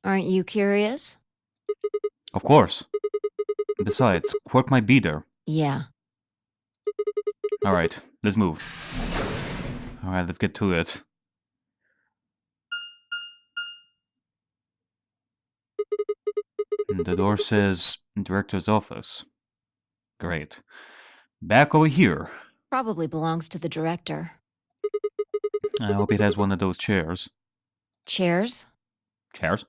Aren't you curious? Of course. Besides, Quark might be there. Yeah. Alright, let's move. Alright, let's get to it. The door says Director's Office. Great. Back over here. Probably belongs to the director. I hope it has one of those chairs. Chairs? Chairs?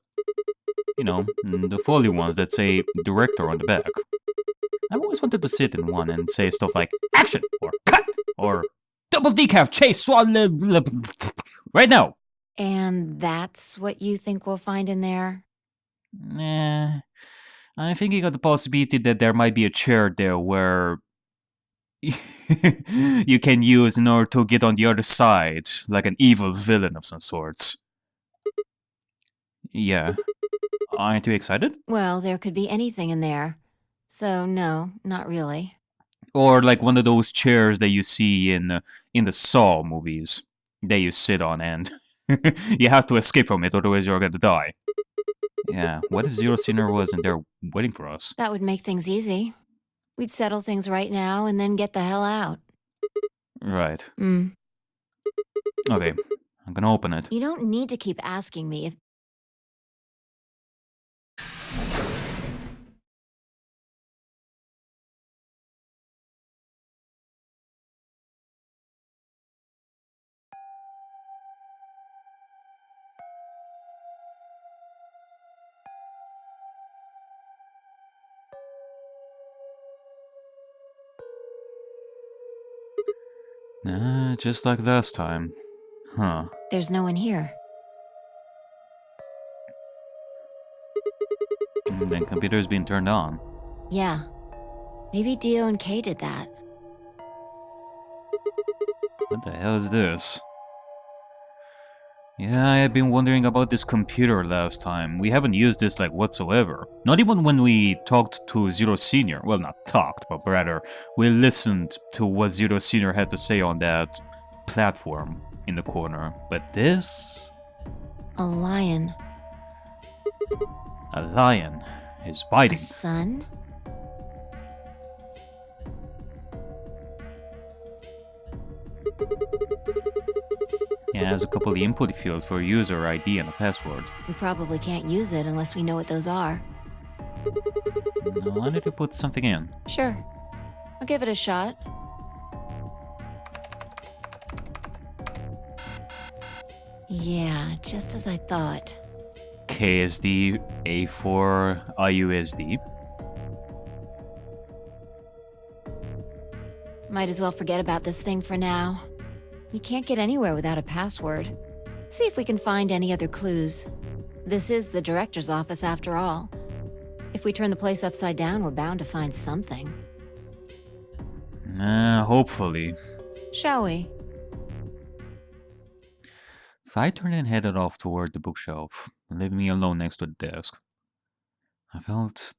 You know, the folly ones that say Director on the back. I've always wanted to sit in one and say stuff like action or cut or double decaf chase right now. And that's what you think we'll find in there? Nah, I'm thinking of the possibility that there might be a chair there where you can use in order to get on the other side, like an evil villain of some sorts. Yeah. Aren't you excited? Well, there could be anything in there. So, no, not really. Or like one of those chairs that you see in the Saw movies that you sit on and you have to escape from it, otherwise you're gonna die. Yeah, what if Zero Sinner wasn't there waiting for us? That would make things easy. We'd settle things right now and then get the hell out. Right. Hmm. Okay, I'm gonna open it. You don't need to keep asking me if... Just like last time. Huh. There's no one here. The computer's been turned on. Yeah. Maybe Dio and Kay did that. What the hell is this? Yeah, I had been wondering about this computer last time. We haven't used this like whatsoever. Not even when we talked to Zero Senior. Well, not talked, but rather we listened to what Zero Senior had to say on that platform in the corner. But this? A lion. A lion is biting. A sun? Yeah, it has a couple of input fields for user ID and a password. We probably can't use it unless we know what those are. Why did you put something in? Sure. I'll give it a shot. Yeah, just as I thought. KSD A4 IUSD. Might as well forget about this thing for now. We can't get anywhere without a password. Let's see if we can find any other clues. This is the director's office after all. If we turn the place upside down, we're bound to find something. Hopefully. Shall we? If I turned and headed off toward the bookshelf, leaving me alone next to the desk, I felt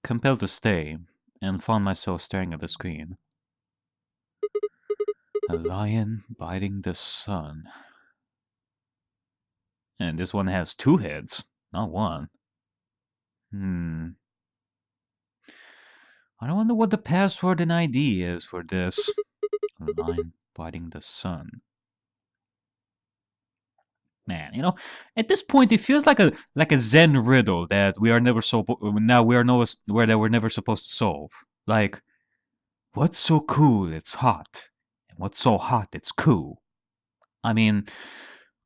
compelled to stay and found myself staring at the screen. A lion biting the sun. And this one has two heads, not one. I wonder what the password and ID is for this. A lion biting the sun. Man, you know, at this point it feels like a Zen riddle that we are never we're never supposed to solve. Like, what's so cool it's hot, and what's so hot it's cool. I mean,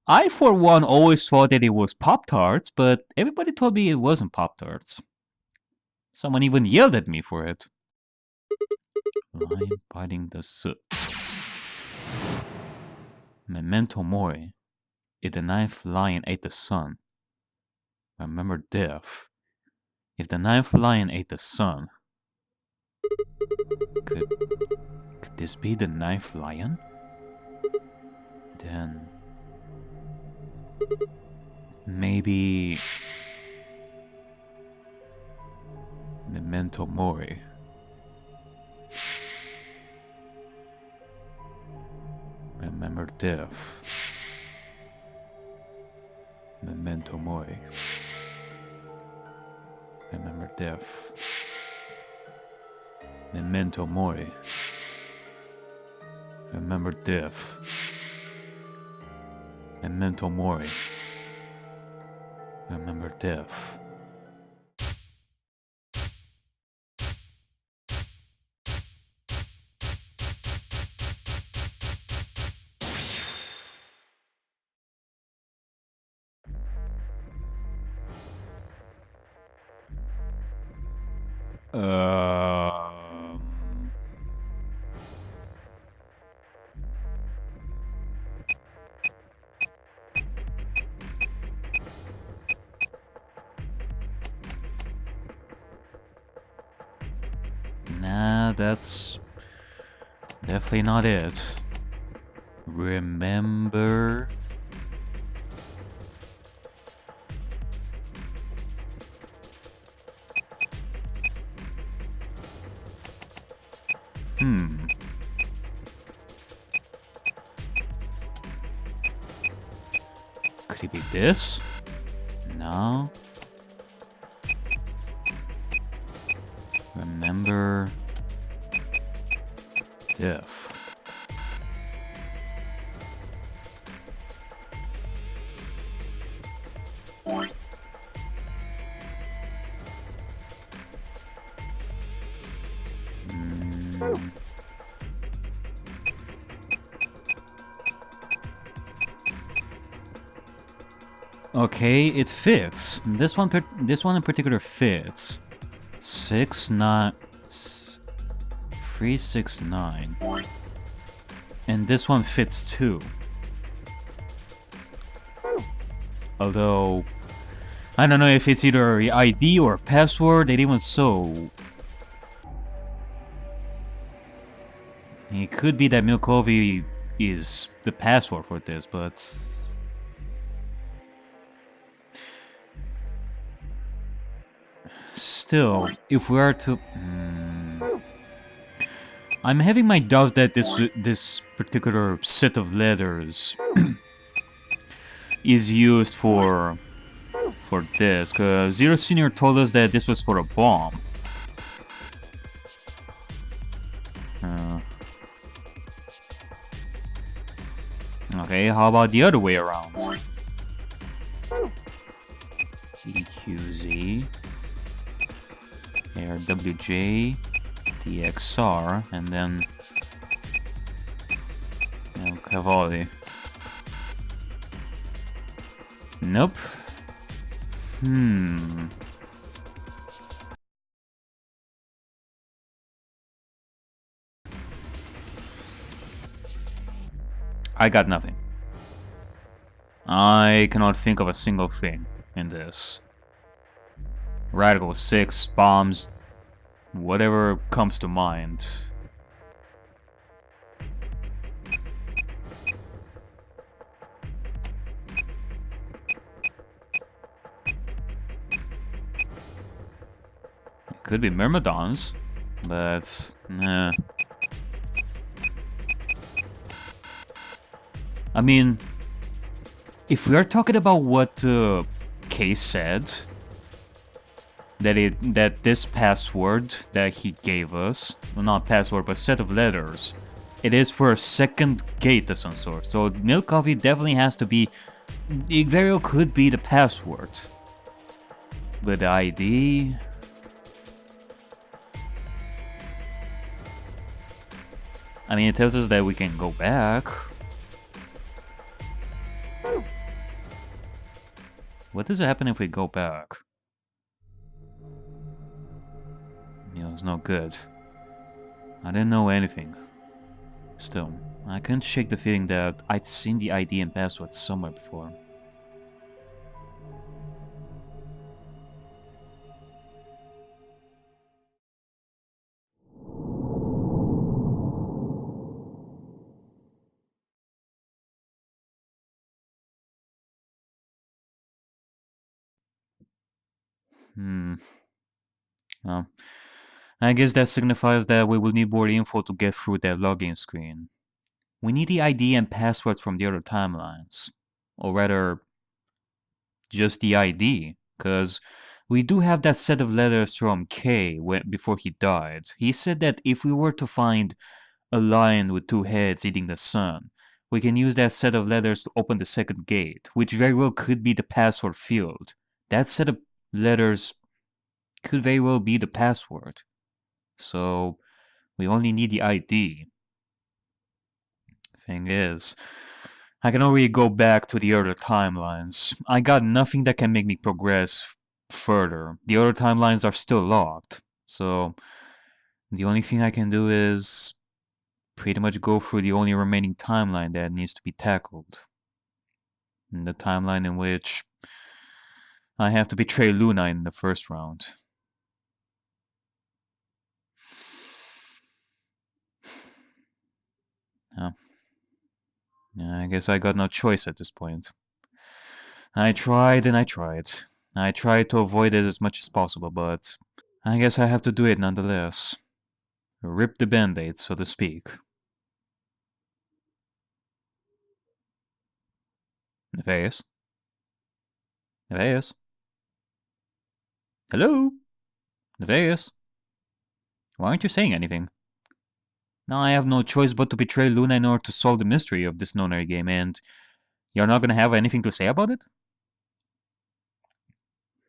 I for one always thought that it was Pop-Tarts, but everybody told me it wasn't Pop-Tarts. Someone even yelled at me for it. Lion biting the sun. Memento mori. If the ninth lion ate the sun, remember death. If the ninth lion ate the sun, could this be the ninth lion? Then maybe Memento mori. Remember death. Memento mori. death. Memento mori. Remember death. Memento mori. Remember death. Um, Nah, that's definitely not it. Remember? Could it be this? No. Remember death. Okay, it fits. This one in particular fits. 369. And this one fits too. Although I don't know if it's either ID or password, and even so, it could be that Milkovi is the password for this, but still, if we are to... I'm having my doubts that this particular set of letters is used for this, because Zero Senior told us that this was for a bomb. Okay, how about the other way around? EQZ, RWJ, DXR, and then Cavalli. Nope. I got nothing. I cannot think of a single thing in this. Radical 6, bombs, whatever comes to mind. It could be Myrmidons, but nah. I mean, if we are talking about what Case said, that this password that he gave us, well, not password but set of letters, it is for a second gate of some sort. So milk coffee definitely has to be, it very well could be the password. But the ID, I mean, it tells us that we can go back. What does happen if we go back? You know, it's no good. I didn't know anything. Still, I couldn't shake the feeling that I'd seen the ID and password somewhere before. Well, I guess that signifies that we will need more info to get through that login screen. We need the ID and passwords from the other timelines. Or rather, just the ID, because we do have that set of letters from K before he died. He said that if we were to find a lion with two heads eating the sun, we can use that set of letters to open the second gate, which very well could be the password field. That set of letters could very well be the password. So, we only need the ID. Thing is, I can already go back to the other timelines. I got nothing that can make me progress further. The other timelines are still locked. So, the only thing I can do is pretty much go through the only remaining timeline that needs to be tackled. And the timeline in which I have to betray Luna in the first round. I guess I got no choice at this point. I tried and I tried. I tried to avoid it as much as possible, but I guess I have to do it nonetheless. Rip the band-aid, so to speak. Nevaeus? Nevaeus? Hello? Nevaeus? Why aren't you saying anything? Now I have no choice but to betray Luna in order to solve the mystery of this Nonary game, and you're not gonna have anything to say about it?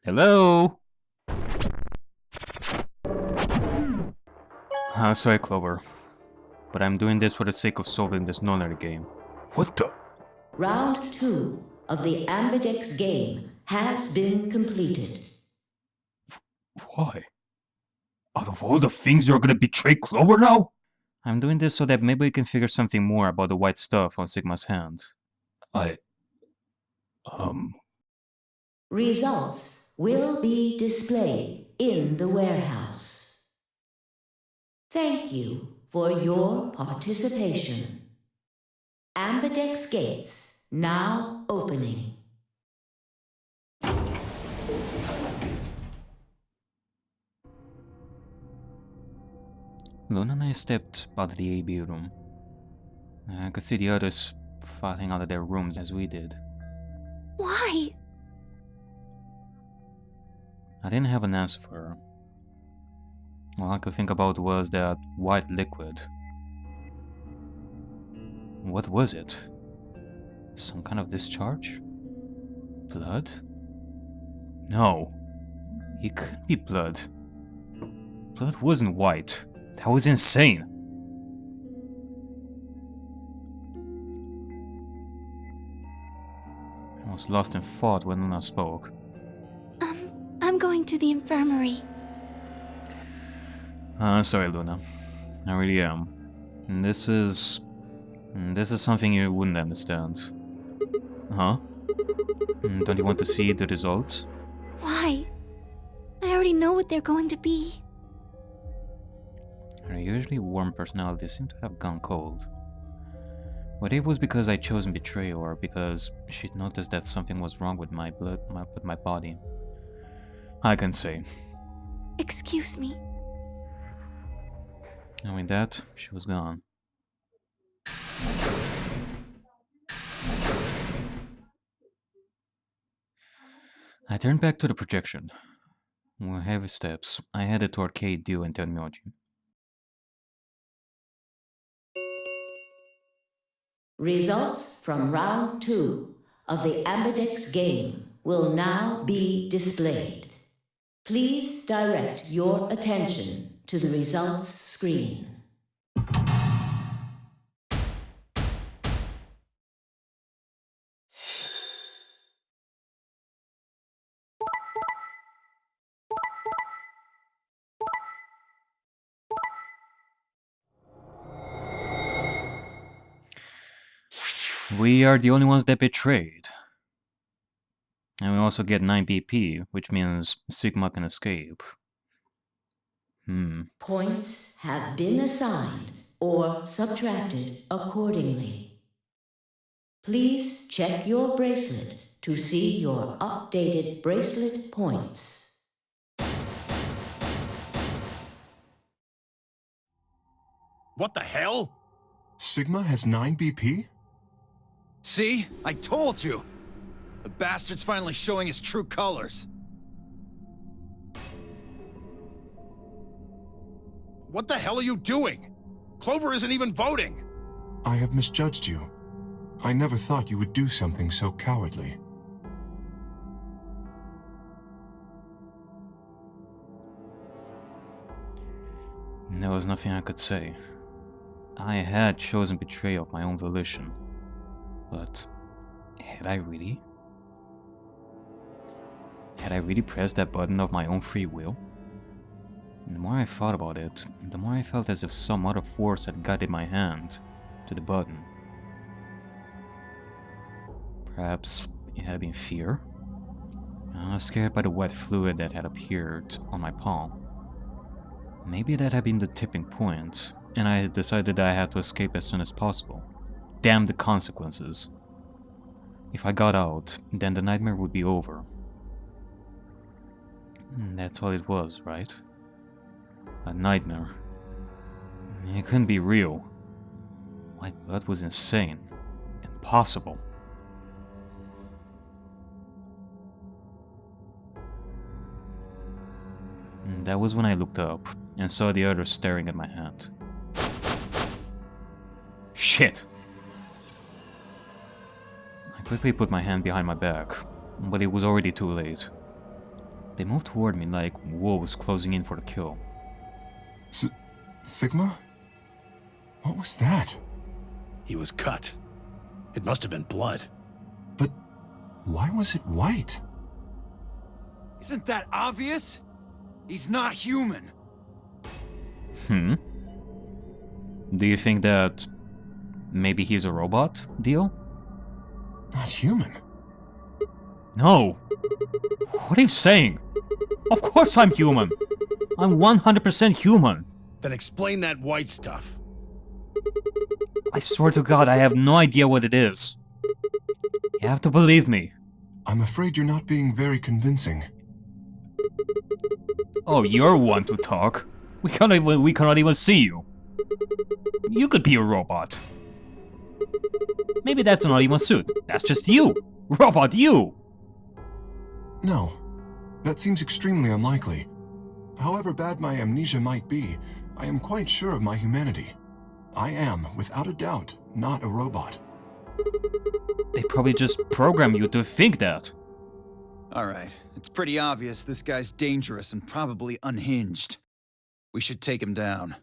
Hello? Sorry, Clover, but I'm doing this for the sake of solving this Nonary game. What the? Round 2 of the Ambidex game has been completed. Why? Out of all the things you're gonna betray Clover now? I'm doing this so that maybe we can figure something more about the white stuff on Sigma's hand. Results will be displayed in the warehouse. Thank you for your participation. Ambidex gates now opening. Luna and I stepped out of the AB room. I could see the others filing out of their rooms as we did. Why? I didn't have an answer for her. All I could think about was that white liquid. What was it? Some kind of discharge? Blood? No. It couldn't be blood. Blood wasn't white. That was insane. I was lost in thought when Luna spoke. I'm going to the infirmary. Sorry, Luna. I really am. And this is something you wouldn't understand. Huh? Don't you want to see the results? Why? I already know what they're going to be. Her usually warm personality seemed to have gone cold. Whether it was because I chose and betray or because she'd noticed that something was wrong with my blood, with my body, I can't say. Excuse me. And with that, she was gone. I turned back to the projection. With heavy steps, I headed toward K.D. and Tenmyouji. Results from round 2 of the Ambidex game will now be displayed. Please direct your attention to the results screen. We are the only ones that betrayed. And we also get 9 BP, which means Sigma can escape. Points have been assigned or subtracted accordingly. Please check your bracelet to see your updated bracelet points. What the hell? Sigma has 9 BP? See? I told you! The bastard's finally showing his true colors. What the hell are you doing? Clover isn't even voting! I have misjudged you. I never thought you would do something so cowardly. There was nothing I could say. I had chosen betrayal of my own volition. But had I really? Had I really pressed that button of my own free will? And the more I thought about it, the more I felt as if some other force had guided my hand to the button. Perhaps it had been fear? I was scared by the wet fluid that had appeared on my palm. Maybe that had been the tipping point, and I had decided I had to escape as soon as possible. Damn the consequences. If I got out, then the nightmare would be over. That's all it was, right? A nightmare. It couldn't be real. My blood was insane. Impossible. That was when I looked up and saw the others staring at my hand. Shit! I quickly put my hand behind my back, but it was already too late. They moved toward me like wolves closing in for the kill. Sigma? What was that? He was cut. It must have been blood. But why was it white? Isn't that obvious? He's not human. Do you think that maybe he's a robot, Dio? Not human. No! What are you saying? Of course I'm human! I'm 100% human! Then explain that white stuff. I swear to God, I have no idea what it is. You have to believe me. I'm afraid you're not being very convincing. Oh, you're one to talk. We cannot even see you. You could be a robot. Maybe that's not even a suit. That's just you. Robot you. No, that seems extremely unlikely. However bad my amnesia might be, I am quite sure of my humanity. I am, without a doubt, not a robot. They probably just program you to think that. Alright, it's pretty obvious this guy's dangerous and probably unhinged. We should take him down.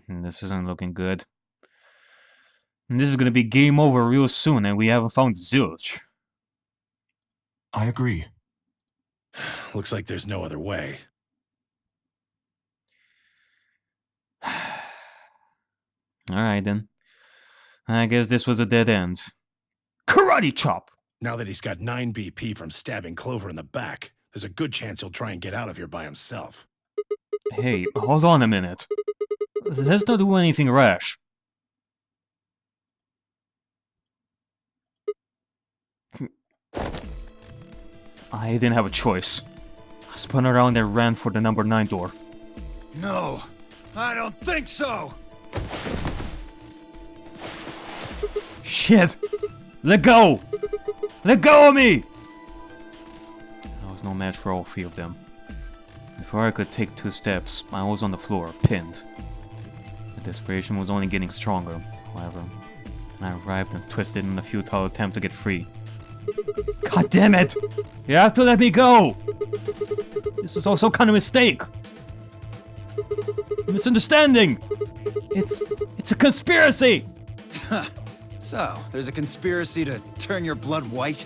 This isn't looking good. This is gonna be game over real soon and we haven't found Zilch. I agree. Looks like there's no other way. Alright then. I guess this was a dead end. Karate chop! Now that he's got 9 BP from stabbing Clover in the back, there's a good chance he'll try and get out of here by himself. Hey, hold on a minute. Let's not do anything rash. I didn't have a choice. I spun around and ran for the number 9 door. No, I don't think so! Shit! Let go! Let go of me! I was no match for all 3 of them. Before I could take 2 steps, I was on the floor, pinned. The desperation was only getting stronger, however. I writhed and twisted in a futile attempt to get free. God damn it! You have to let me go! This is also kind of mistake! Misunderstanding! It's a conspiracy! So, there's a conspiracy to turn your blood white?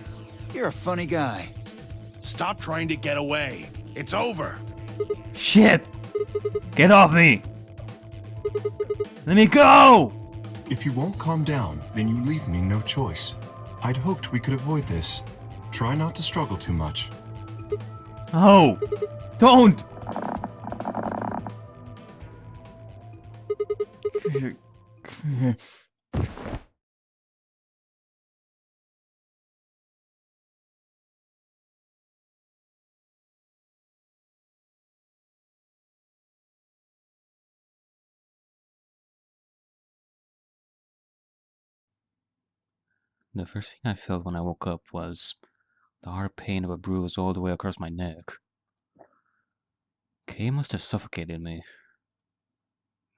You're a funny guy. Stop trying to get away. It's over. Shit! Get off me! Let me go! If you won't calm down, then you leave me no choice. I'd hoped we could avoid this. Try not to struggle too much. Oh! Don't! The first thing I felt when I woke up was the hard pain of a bruise all the way across my neck. K must have suffocated me.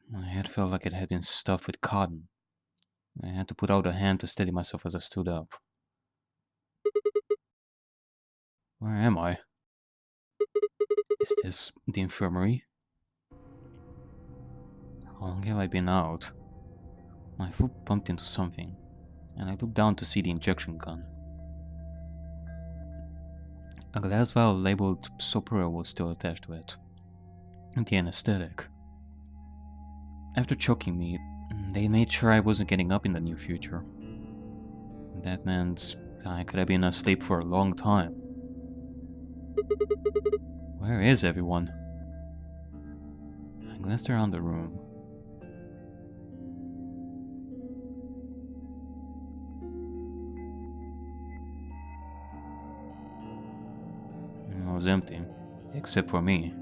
My head felt like it had been stuffed with cotton. I had to put out a hand to steady myself as I stood up. Where am I? Is this the infirmary? How long have I been out? My foot bumped into something, and I looked down to see the injection gun. A glass vial labeled Sopra was still attached to it. The anesthetic. After choking me, they made sure I wasn't getting up in the near future. That meant I could have been asleep for a long time. Where is everyone? I glanced around the room. It was empty, except for me.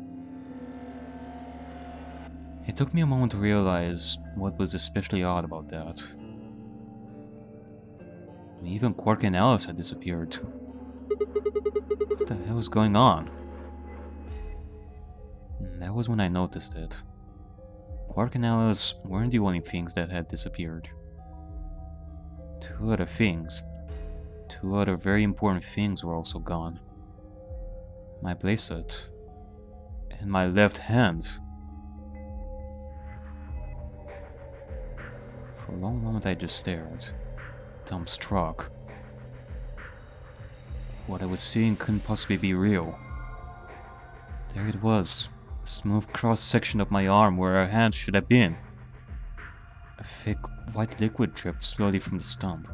It took me a moment to realize what was especially odd about that. Even Quark and Alice had disappeared. What the hell was going on? That was when I noticed it. Quark and Alice weren't the only things that had disappeared. Two other very important things were also gone. My bracelet and my left hand. For a long moment I just stared, dumbstruck. What I was seeing couldn't possibly be real. There it was, a smooth cross-section of my arm where her hand should have been. A thick, white liquid dripped slowly from the stump.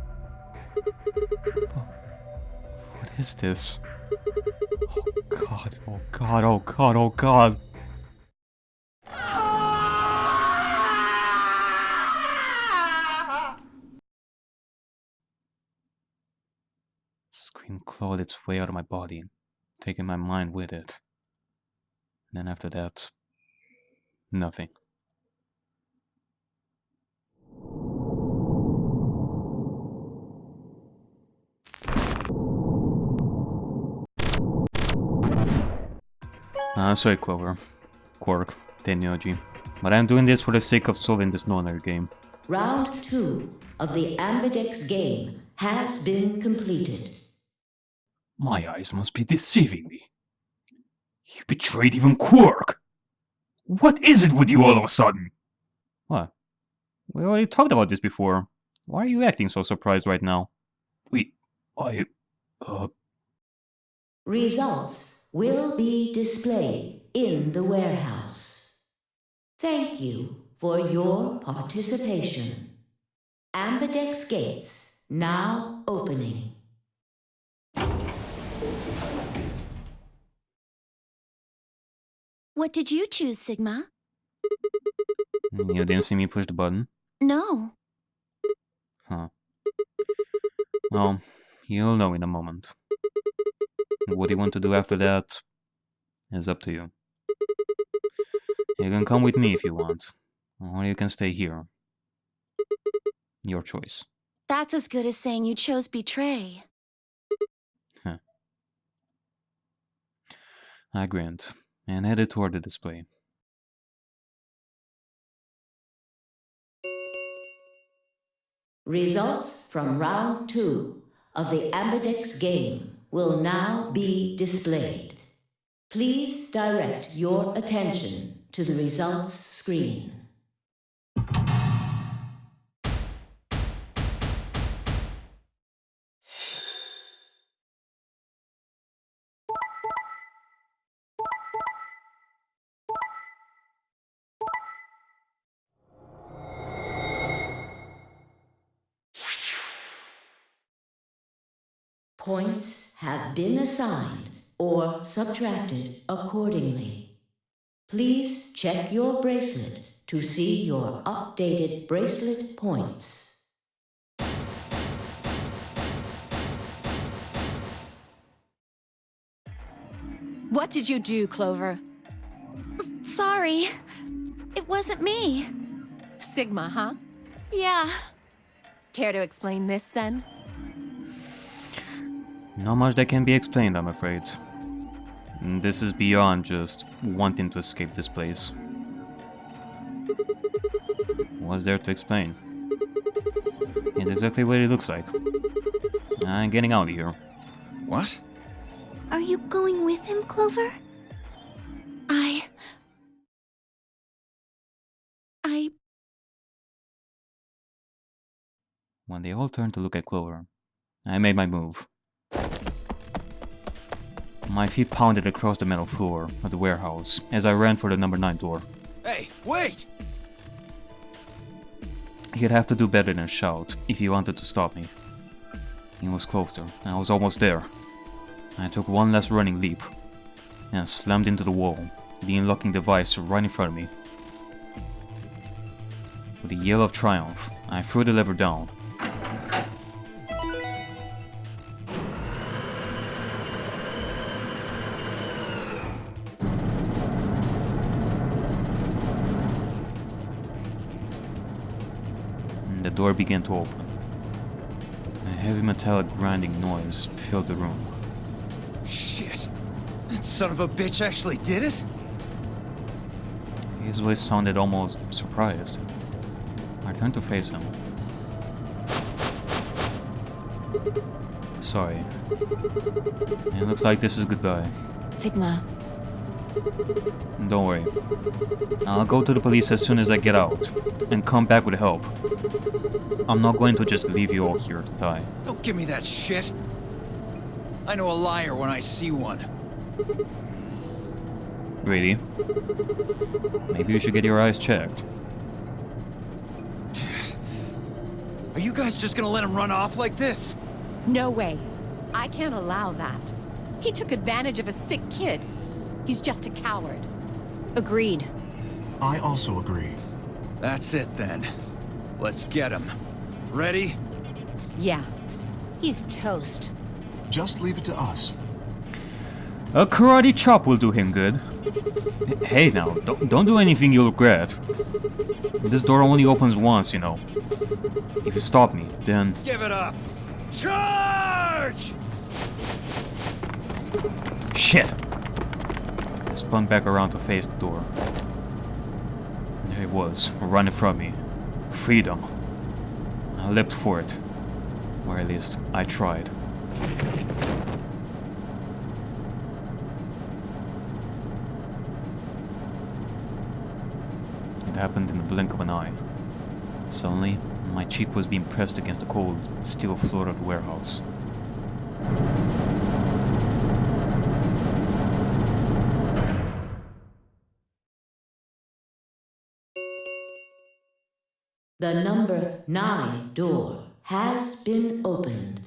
What is this? Oh god, oh god, oh god, oh god! Scream clawed its way out of my body, taking my mind with it. And then after that, nothing. Sorry, Clover, Quark, Tenmyouji, but I'm doing this for the sake of solving this Nonary game. Round 2 of the Ambidex game has been completed. My eyes must be deceiving me. You betrayed even Quark! What is it with you all of a sudden? What? We already talked about this before. Why are you acting so surprised right now? Results will be displayed in the warehouse. Thank you for your participation. Ambidex gates now opening. What did you choose, Sigma? You didn't see me push the button? No. Huh. Well, you'll know in a moment. What you want to do after that is up to you. You can come with me if you want, or you can stay here. Your choice. That's as good as saying you chose betray. I grinned and headed toward the display. Results from round 2 of the Ambidex game will now be displayed. Please direct your attention to the results screen. Points have been assigned or subtracted accordingly. Please check your bracelet to see your updated bracelet points. What did you do, Clover? Sorry. It wasn't me. Sigma, huh? Yeah. Care to explain this, then? Not much that can be explained, I'm afraid. This is beyond just wanting to escape this place. What's there to explain? It's exactly what it looks like. I'm getting out of here. What? Are you going with him, Clover? When they all turned to look at Clover, I made my move. My feet pounded across the metal floor of the warehouse as I ran for the number 9 door. Hey, wait! He'd have to do better than shout if he wanted to stop me. He was closer. I was almost there. I took one last running leap and slammed into the wall, the unlocking device right in front of me. With a yell of triumph, I threw the lever down. The door began to open. A heavy metallic grinding noise filled the room. Shit! That son of a bitch actually did it? His voice sounded almost surprised. I turned to face him. Sorry. It looks like this is goodbye. Sigma, Don't worry. I'll go to the police as soon as I get out, and come back with help. I'm not going to just leave you all here to die. Don't give me that shit! I know a liar when I see one. Really? Maybe you should get your eyes checked. Are you guys just gonna let him run off like this? No way. I can't allow that. He took advantage of a sick kid. He's just a coward. agreed. I also agree. That's it then. Let's get him. Ready? Yeah. He's toast. Just leave it to us. A karate chop will do him good. Hey now, don't do anything you'll regret. This door only opens once, you know. If you stop me, then... Give it up! Charge! Shit! I spun back around to face the door. There it was, running from me. Freedom. I leapt for it. Or at least, I tried. It happened in the blink of an eye. Suddenly, my cheek was being pressed against the cold steel floor of the warehouse. The number 9 door has been opened.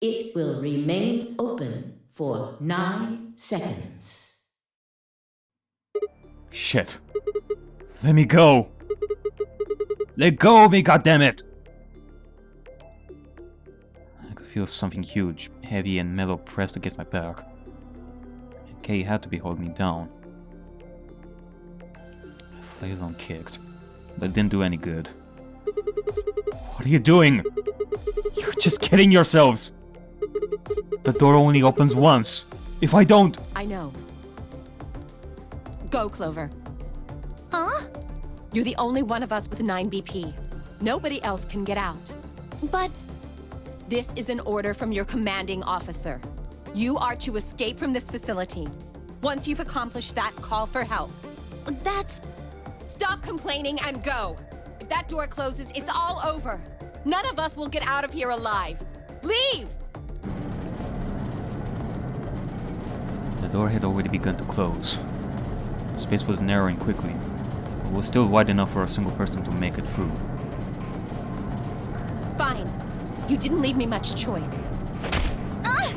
It will remain open for 9 seconds. Shit. Let me go! Let go of me, goddammit! I could feel something huge, heavy and metal pressed against my back. Kay had to be holding me down. I flailed and kicked, but it didn't do any good. What are you doing? You're just kidding yourselves! The door only opens once. If I don't... I know. Go, Clover. Huh? You're the only one of us with 9 BP. Nobody else can get out. But This is an order from your commanding officer. You are to escape from this facility. Once you've accomplished that, call for help. that's... Stop complaining and go. If that door closes, it's all over. None of us will get out of here alive. Leave! The door had already begun to close. The space was narrowing quickly, but was still wide enough for a single person to make it through. Fine. You didn't leave me much choice. I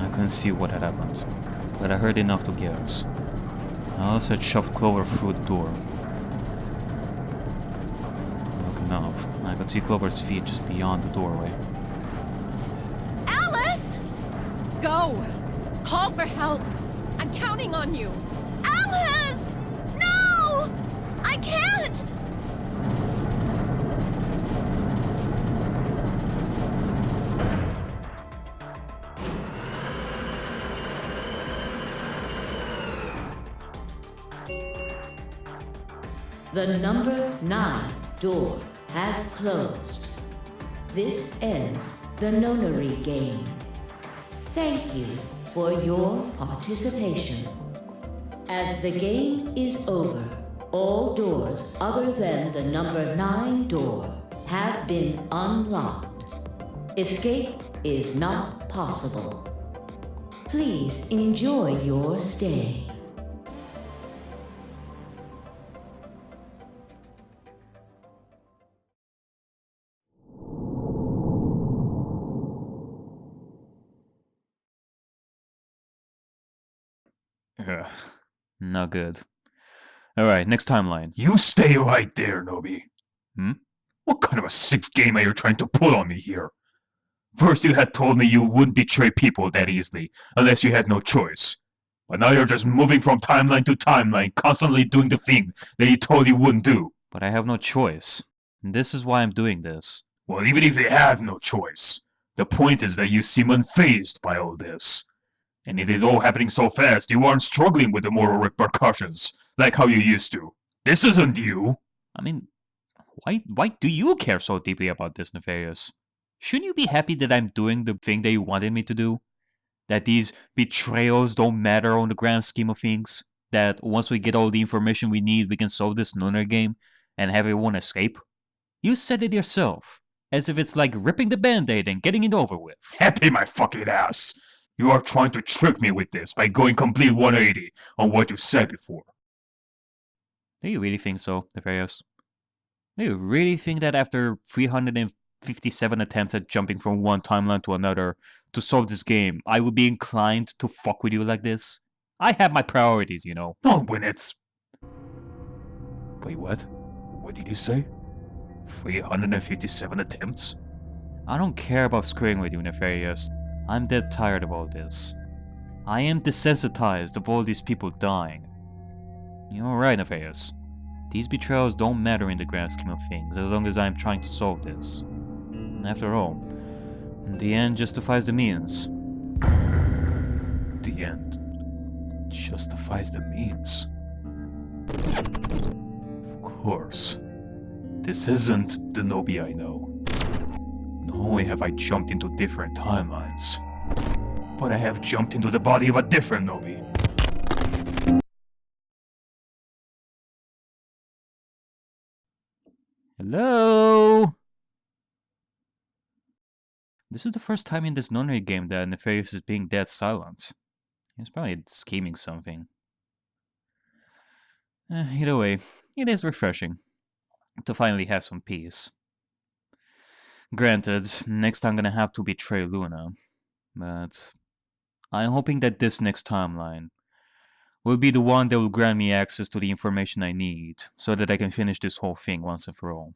couldn't see what had happened, but I heard enough to gasp. Alice had shoved Clover through the door. Looking up, I could see Clover's feet just beyond the doorway. Alice! Go! Call for help! I'm counting on you! Alice! No! I can't! The number 9 door has closed. This ends the Nonary Game. Thank you for your participation. As the game is over, all doors other than the number 9 door have been unlocked. Escape is not possible. Please enjoy your stay. Ugh, not good. Alright, next timeline. You stay right there, Noby. What kind of a sick game are you trying to pull on me here? First you had told me you wouldn't betray people that easily, unless you had no choice. But now you're just moving from timeline to timeline, constantly doing the thing that you told you wouldn't do. But I have no choice. This is why I'm doing this. Well, even if you have no choice, the point is that you seem unfazed by all this. And it is all happening so fast, you aren't struggling with the moral repercussions, like how you used to. This isn't you! I mean, why do you care so deeply about this, Nefarious? Shouldn't you be happy that I'm doing the thing that you wanted me to do? That these betrayals don't matter on the grand scheme of things? That once we get all the information we need, we can solve this Nonary game and have everyone escape? You said it yourself, as if it's like ripping the band-aid and getting it over with. Happy my fucking ass! You are trying to trick me with this by going complete 180 on what you said before. Do you really think so, Nefarious? Do you really think that after 357 attempts at jumping from one timeline to another to solve this game, I would be inclined to fuck with you like this? I have my priorities, you know. Not when it's... Wait, what? What did you say? 357 attempts? I don't care about screwing with you, Nefarious. I'm dead tired of all this. I am desensitized of all these people dying. You're right, Nefarious. These betrayals don't matter in the grand scheme of things, as long as I'm trying to solve this. After all, the end justifies the means. The end justifies the means. Of course. This isn't the Noby I know. Not only have I jumped into different timelines, but I have jumped into the body of a different Noby. Hello? This is the first time in this Nonary game that Nefarious is being dead silent. He's probably scheming something. Either way, it is refreshing to finally have some peace. Granted, next I'm gonna have to betray Luna, but I'm hoping that this next timeline will be the one that will grant me access to the information I need, so that I can finish this whole thing once and for all.